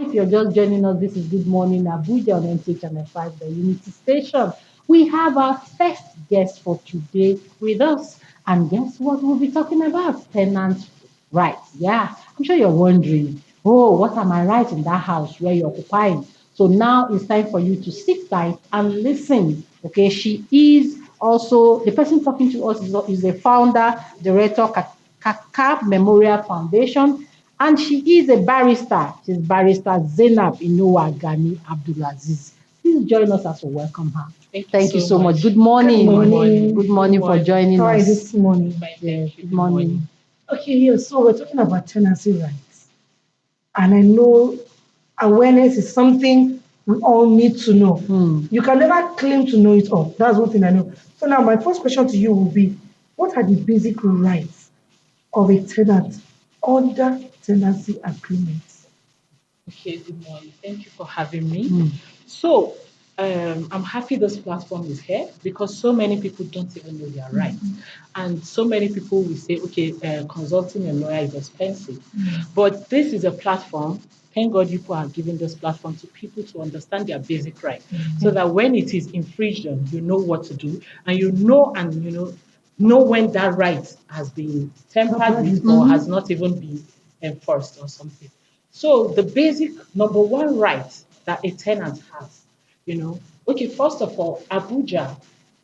if you're just joining us, this is Good Morning Abuja on NT Channel 5, the Unity Station. We have our first guest for today with us. And guess what we'll be talking about? Tenant rights. Yeah, I'm sure you're wondering, oh, what am I right in that house where you're occupying? So now it's time for you to sit tight and listen. Okay, she is also the person talking to us is the founder, director, Kaka Memorial Foundation, and she is a barrister. She's barrister Zainab Inuwa Gani Abdulaziz. Please join us as we welcome her. Thank you so much. Good morning. Good morning. Good morning for joining How are you us. this morning? Yes, good morning. Okay, yeah, so we're talking about tenancy rights. And I know awareness is something we all need to know. You can never claim to know it all. That's one thing I know. So now my first question to you will be, what are the basic rights of a tenant under tenancy agreements? Okay, good morning. Thank you for having me. So, I'm happy this platform is here because so many people don't even know their rights. And so many people will say, okay, consulting a lawyer is expensive. But this is a platform. Thank God you people are giving this platform to people to understand their basic rights so that when it is infringed on, you know what to do and you know when that right has been tampered with or has not even been enforced or something. So the basic number one right that a tenant has, okay, first of all, Abuja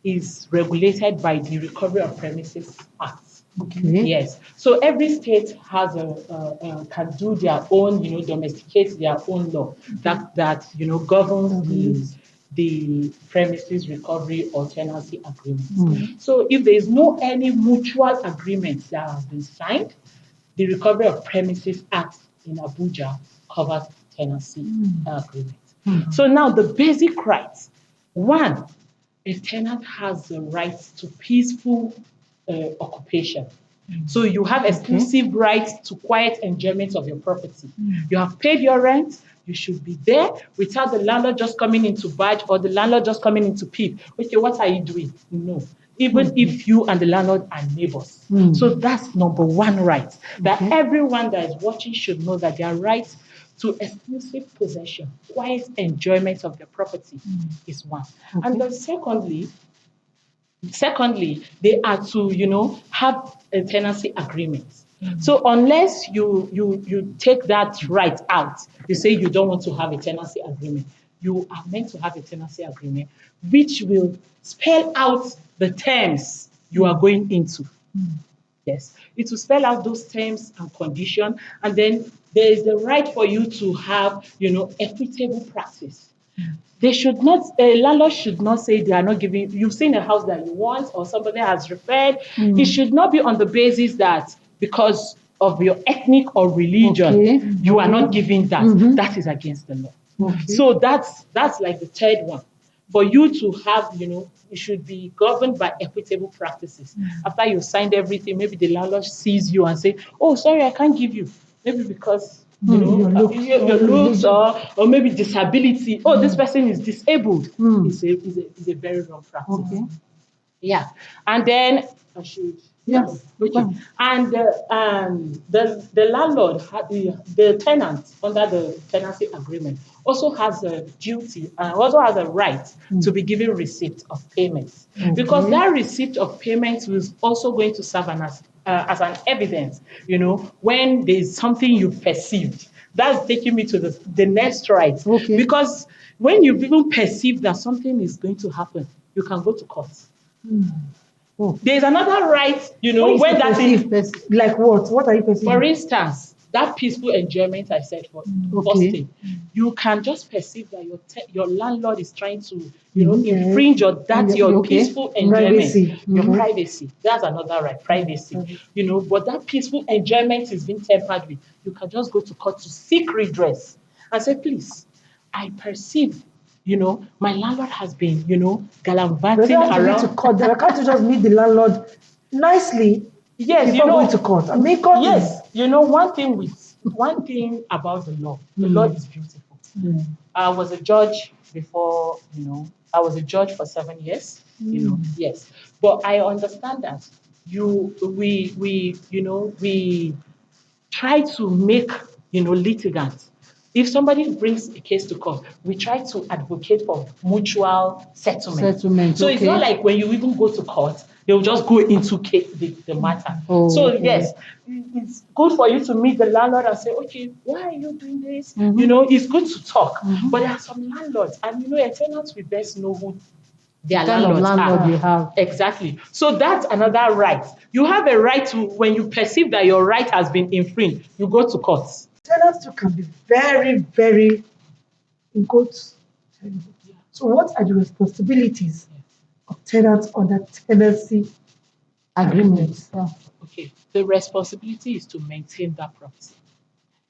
is regulated by the Recovery of Premises Act. Okay. Yes. So every state has can do their own, domesticate their own law that governs the premises recovery or tenancy agreement. So if there is no any mutual agreement that has been signed, the Recovery of Premises Act in Abuja covers tenancy agreement. So now the basic rights. One, a tenant has the right to peaceful occupation. So you have exclusive rights to quiet enjoyment of your property. You have paid your rent. You should be there without the landlord just coming into badge or the landlord just coming into peep. Okay, what are you doing? No. Even if you and the landlord are neighbors. So that's number one right. That everyone that is watching should know that their right to exclusive possession, quiet enjoyment of their property is one. And then secondly, they are to, have a tenancy agreement. So unless you take that right out, you say you don't want to have a tenancy agreement, you are meant to have a tenancy agreement, which will spell out the terms you are going into. Yes, it will spell out those terms and conditions, and then there is the right for you to have, equitable practice. They should not, a landlord should not say they are not giving, you've seen a house that you want or somebody has referred. It should not be on the basis that because of your ethnic or religion, you are not giving that. That is against the law. So that's like the third one. For you to have, it should be governed by equitable practices. After you signed everything, maybe the landlord sees you and say, oh, sorry, I can't give you. Maybe because your looks or maybe disability. Oh, this person is disabled. It's a very wrong practice. Yeah. And then I should. Yes. Okay. And the landlord, the tenant under the tenancy agreement also has a duty and also has a right to be given receipt of payments. Because that receipt of payments is also going to serve as an evidence, when there's something you perceived. That's taking me to the next right. Because when you even perceive that something is going to happen, you can go to court. There's another right, when that is like what? What are you perceiving? For instance, that peaceful enjoyment I said for first thing, you can just perceive that your landlord is trying to, infringe your peaceful enjoyment, your privacy. That's another right, privacy. But that peaceful enjoyment is being tampered with. You can just go to court to seek redress and say, please, I perceive my landlord has been, gallivanting around. To court. Can't you just meet the landlord nicely? Yes, before going to court. I mean, yes, one thing about the law is beautiful. I was a judge before, I was a judge for 7 years, yes. But I understand that we try to make, litigants if somebody brings a case to court, we try to advocate for mutual settlement. So it's not like when you even go to court, they'll just go into the matter. So yes, it's good for you to meet the landlord and say, okay, why are you doing this? It's good to talk. But there are some landlords, and a tenant will best know who their landlord you have. Exactly. So that's another right. You have a right to, when you perceive that your right has been infringed, you go to court. Tenants too can be very, very, in quotes, terrible. So what are the responsibilities of tenants under tenancy agreements? Okay. The responsibility is to maintain that property.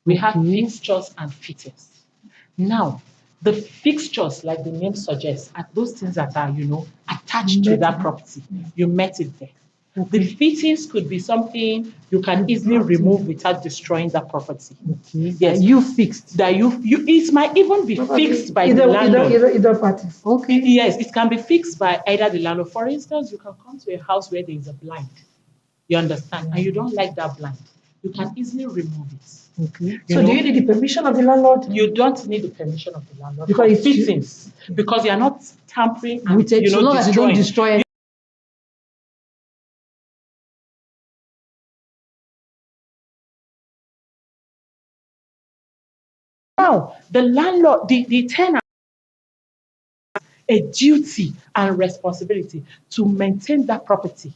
We have fixtures and fittings. Now, the fixtures, like the name suggests, are those things that are, attached to that property. You met it there. The fittings could be something you can easily remove without destroying that property. Yes, you fixed that. It might even be fixed by the landlord. Either parties. Yes, it can be fixed by either the landlord. For instance, you can come to a house where there is a blind. You understand, and you don't like that blind. You can easily remove it. So do you need the permission of the landlord? You don't need the permission of the landlord because it's fittings. Because you are not tampering and with it, destroying. You don't destroy. Now, the landlord, the tenant, a duty and responsibility to maintain that property.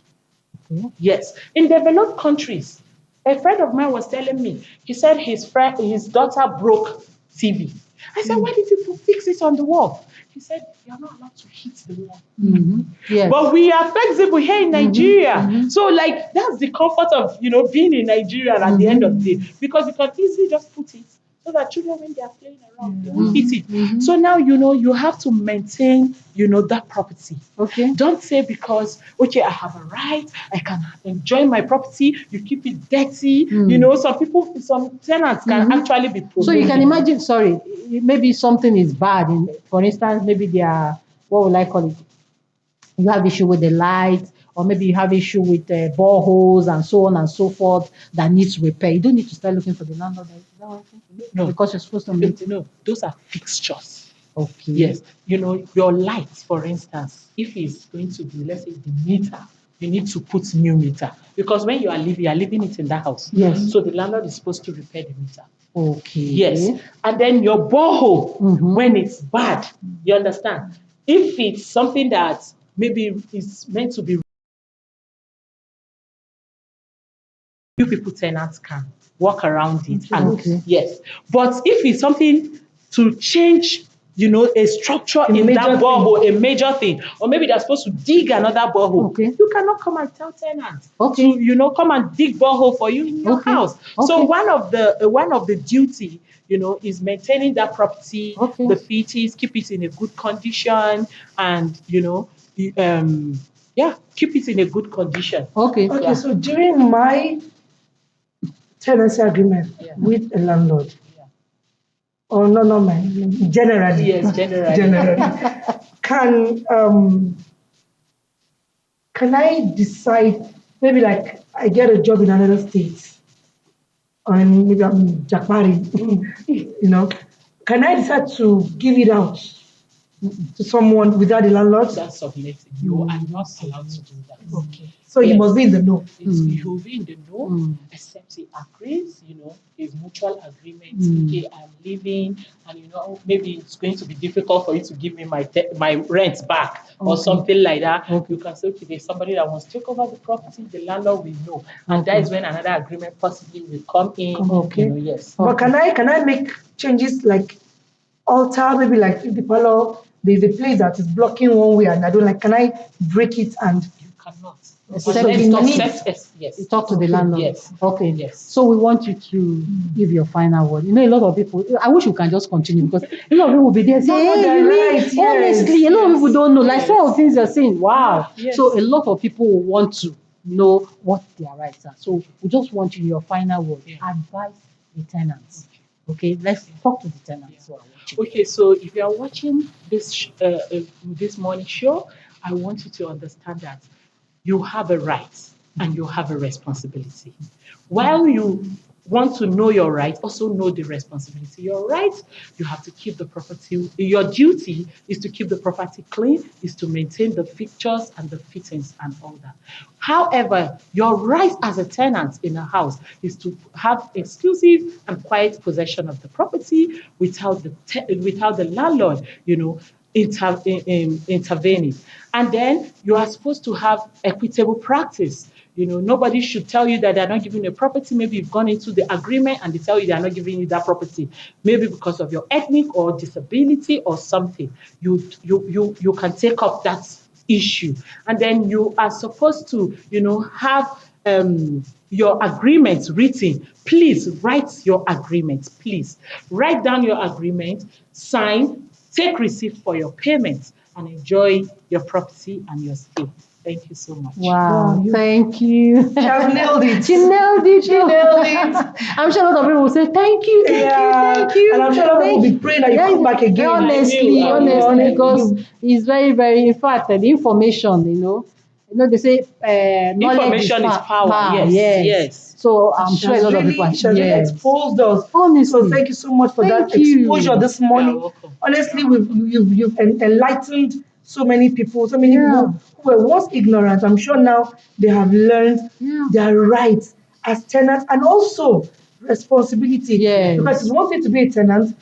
Yes. In developed countries, a friend of mine was telling me, he said his daughter broke TV. I said, why did you fix it on the wall? He said, you're not allowed to hit the wall. Yes. But we are flexible here in Nigeria. So that's the comfort of, being in Nigeria at the end of the day, because you can easily just put it so that children, when they are playing around, they won't hit it. So now, you have to maintain, that property. Don't say because, I have a right, I can enjoy my property, you keep it dirty. Some tenants can actually be so you can imagine, maybe something is bad. For instance, maybe they are, what would I call it? You have issue with the light, or maybe you have issue with boreholes and so on and so forth that needs repair. You don't need to start looking for the landlord. No, because you're supposed to meet. No, those are fixtures. Okay. Yes, your lights, for instance, if it's going to be, let's say, the meter, you need to put new meter, because when you are leaving it in that house. Yes. So the landlord is supposed to repair the meter. Okay. Yes, and then your borehole, when it's bad, you understand. If it's something that maybe is meant to be, few people, tenants can walk around it. Yes, but if it's something to change, a structure in that borehole, a major thing, or maybe they're supposed to dig another borehole, you cannot come and tell tenants to, come and dig borehole for you in your house. So one of the duty, is maintaining that property, the fittings, keep it in a good condition, and keep it in a good condition. Okay. So during my tenancy agreement with a landlord, or not mine, generally. Yes, generally. Can I decide, maybe like I get a job in another state, or maybe I'm Jakmari, can I decide to give it out to someone without the landlord? That's subjective. You are not allowed to do that. Okay. So you must be in the know. You'll be in the know, except he agrees, a mutual agreement. Okay, I'm leaving, and maybe it's going to be difficult for you to give me my rent back or something like that. You can say, okay, there's somebody that wants to take over the property, the landlord will know. And that is when another agreement possibly will come in. Yes. But can I make changes, like alter, maybe like if the parlor, there's a place that is blocking one way and I don't like, can I break it? And you cannot. Yes. Talk to the landlord. Yes. Okay. Yes. So we want you to give your final word. A lot of people, I wish we can just continue, because a lot of people will be there saying, honestly, a lot of people don't know. Like some of the things you're saying, wow. Yes. So a lot of people will want to know what their rights are. So we just want you, your final word. Advise the tenants. Okay, let's talk to the tenants. Okay, so if you are watching this morning show, I want you to understand that you have a right and you have a responsibility. While you want to know your rights, also know the responsibility. Your rights, you have to keep the property. Your duty is to keep the property clean, is to maintain the fixtures and the fittings and all that. However, your right as a tenant in a house is to have exclusive and quiet possession of the property without without the landlord, intervening. And then you are supposed to have equitable practice. Nobody should tell you that they're not giving you a property. Maybe you've gone into the agreement and they tell you they're not giving you that property, maybe because of your ethnic or disability or something. You can take up that issue, and then you are supposed to, have your agreement written. Please write your agreement. Please write down your agreement, sign, take receipt for your payment, and enjoy your property and your stay. Thank you so much. Wow, thank you. She has nailed it. She nailed it. She nailed it. I'm sure a lot of people will say, thank you, thank you. And I'm sure a lot of people will be praying that you come back again. Honestly, because it's very, very, in fact, the information, they say knowledge Information is power. Yes. So I'm sure a lot of people She has really exposed us. Honestly. So thank you so much for that exposure this morning. You're welcome. Honestly, you've enlightened so many people who were once ignorant. I'm sure now they have learned their rights as tenants and also responsibility. Yes. Because it's one thing to be a tenant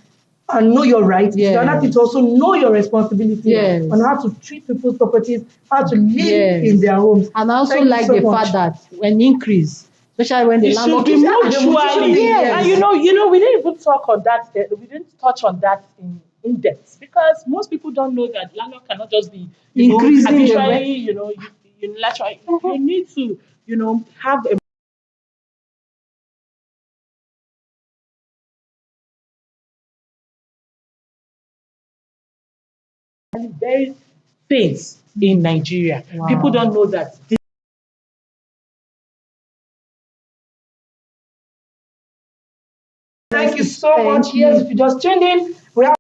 and know your rights. It's another thing to also know your responsibility on how to treat people's properties, how to live in their homes. And I also like the fact that when increase, especially when the landlord should be mutually. Yes. And we didn't even talk on that. We didn't touch on that in depth because most people don't know that landlord cannot just be increasing the rent. Unilateral. You need to have a very things in Nigeria. Wow. People don't know that. Thank you so much. Yes, if you just tuned in, we have